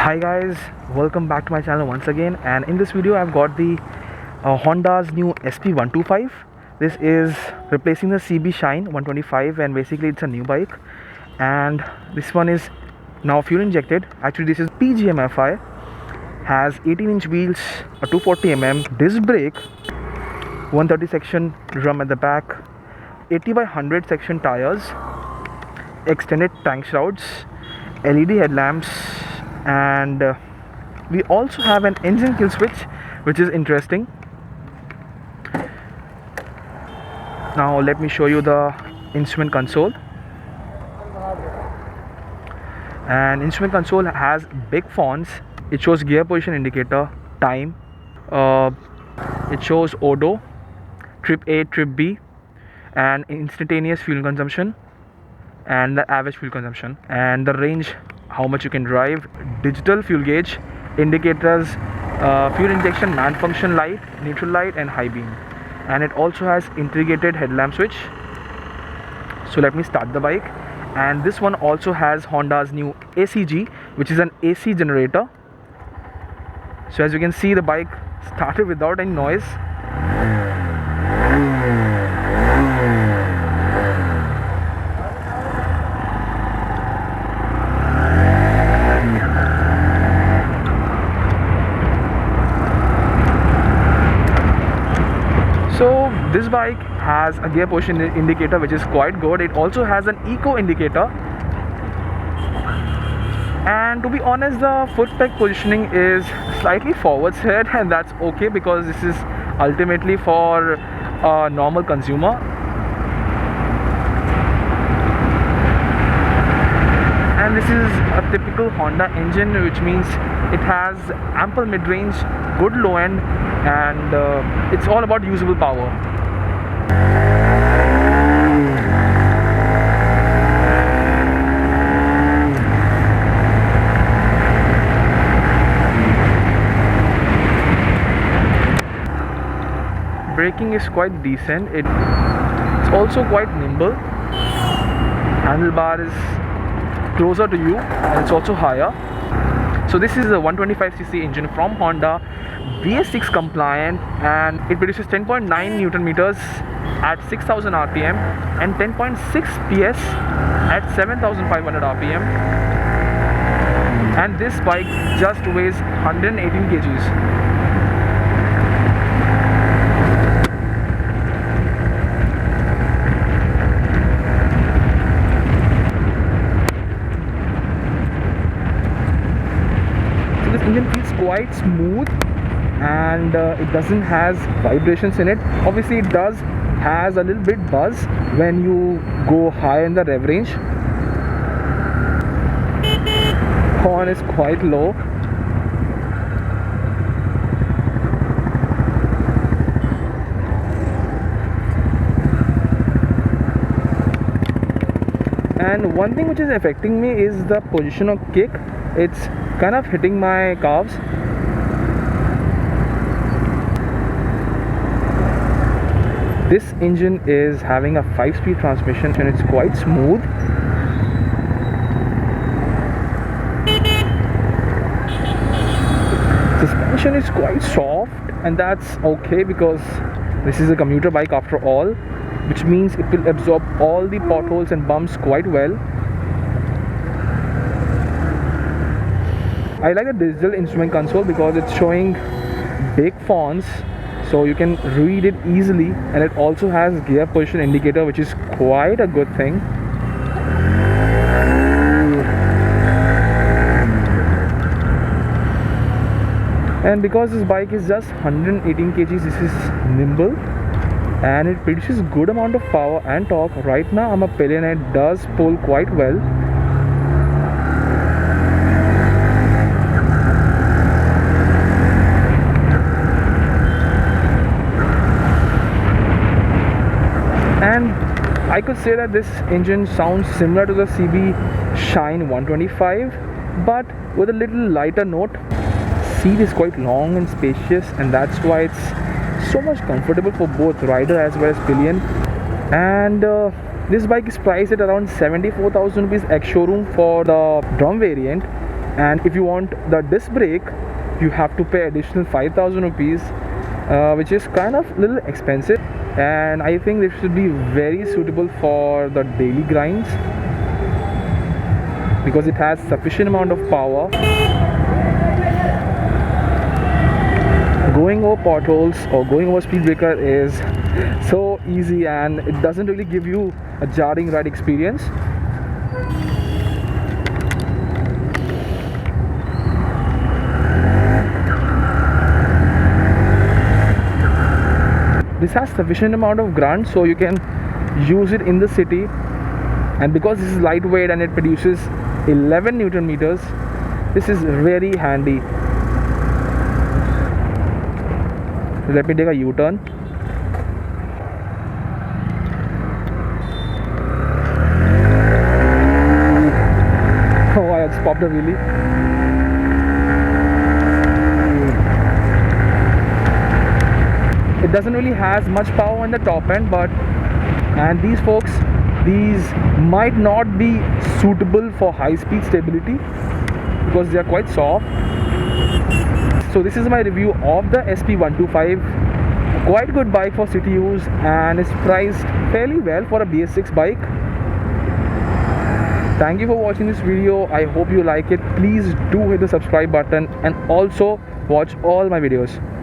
Hi guys, welcome back to my channel once again, and in this video I've got the Honda's new SP125. This is replacing the CB Shine 125, and basically it's a new bike, and this one is now fuel injected. Actually this is PGMFI, has 18-inch wheels, a 240mm disc brake, 130 section drum at the back, 80 by 100 section tires, extended tank shrouds, LED headlamps, and we also have an engine kill switch, which is interesting. Now let me show you the instrument console. And instrument console has big fonts. It shows gear position indicator, time, it shows odo, trip A, trip B, and instantaneous fuel consumption, and the average fuel consumption, and the range, how much you can drive, digital fuel gauge, indicators, fuel injection, man function light, neutral light, and high beam. And it also has integrated headlamp switch. So let me start the bike. And this one also has Honda's new ACG, which is an AC generator. So as you can see, the bike started without any noise. So this bike has a gear position indicator, which is quite good. It also has an eco indicator, and to be honest, the foot peg positioning is slightly forwards here, and that's okay because this is ultimately for a normal consumer. And this is a typical Honda engine, which means it has ample mid-range, good low end, and it's all about usable power. Braking is quite decent. It's also quite nimble. Handlebar is closer to you, and it's also higher. So this is a 125cc engine from Honda, BS6 compliant, and it produces 10.9 Newton meters at 6000 RPM and 10.6 PS at 7500 RPM. And this bike just weighs 118 kgs. Engine feels quite smooth, and it doesn't has vibrations in it. Obviously it does has a little bit buzz when you go high in the rev range. Horn is quite low. And one thing which is affecting me is the position of kick. It's kind of hitting my calves. This engine is having a 5-speed transmission, and it's quite smooth. Suspension is quite soft, and that's okay because this is a commuter bike after all, which means it will absorb all the potholes and bumps quite well. I like the digital instrument console because it's showing big fonts, so you can read it easily, and it also has gear position indicator, which is quite a good thing. And because this bike is just 118 kgs, this is nimble, and it produces good amount of power and torque. Right now I'm a pillion, and it does pull quite well. And I could say that this engine sounds similar to the CB Shine 125, but with a little lighter note. Seat is quite long and spacious, and that's why it's so much comfortable for both rider as well as pillion. And this bike is priced at around 74,000 rupees ex-showroom for the drum variant, and if you want the disc brake, you have to pay additional 5,000 rupees, which is kind of little expensive, and I think this should be very suitable for the daily grinds because it has sufficient amount of power. Going over potholes or going over speed breaker is so easy, and it doesn't really give you a jarring ride experience. This has sufficient amount of grunt, so you can use it in the city, and because this is lightweight and it produces 11 Newton meters, this is very handy. Let me take a U-turn. Oh, I just popped a wheelie. It doesn't really has much power on the top end, and these folks, these might not be suitable for high-speed stability because they are quite soft. So this is my review of the SP125. Quite good bike for city use, and it's priced fairly well for a BS6 bike. Thank you for watching this video. I hope you like it. Please do hit the subscribe button and also watch all my videos.